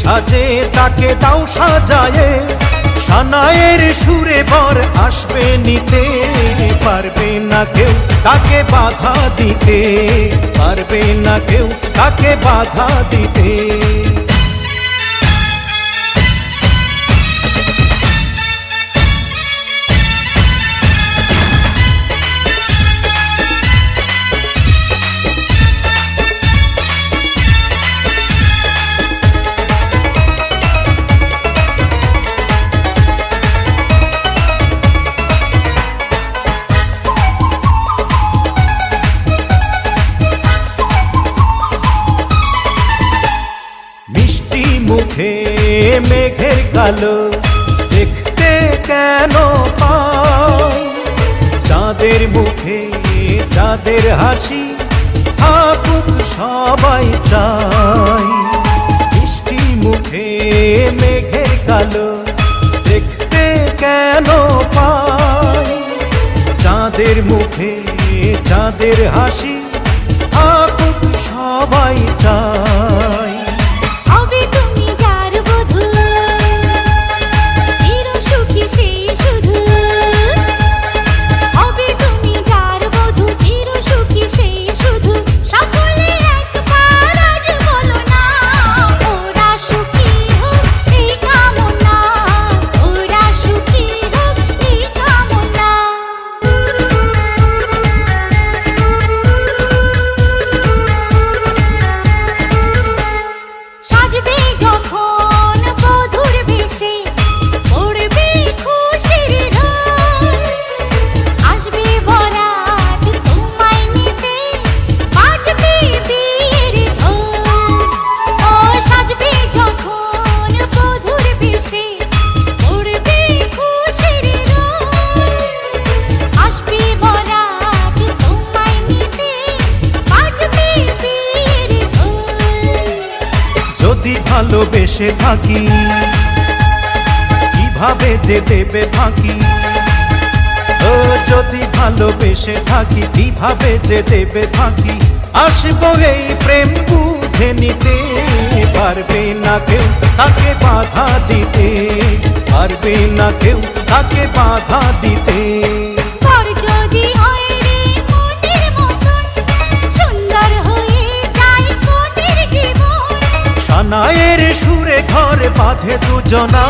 সাজে তাকে দাও সাজায়ে, সানায়ের সুরে বর আসবে নিতে। পারবে না কেউ তাকে বাধা দিতে, পারবে না কেউ তাকে বাধা দিতে। মুখে মেঘের কালো দেখতে কেন পাই, চাঁদের মুখে চাঁদের হাসি থাকুক সবাই চাই। মিষ্টি মুখে মেঘের কালো দেখতে কেন পাই, চাঁদের মুখে চাঁদের হাসি থাকুক সবাই চাই। যদি ভালোবেসে থাকি কিভাবে যে দেবে ফাঁকি, ও যদি ভালোবেসে থাকি কিভাবে যে দেবে ফাঁকি। আসবো এই প্রেম বুঝে নিতে, পারবে না কেউ তাকে বাধা দিতে, পারবে না কেউ তাকে বাধা দিতে। সানায়ের সুরে ঘর বাঁধে দুজনা।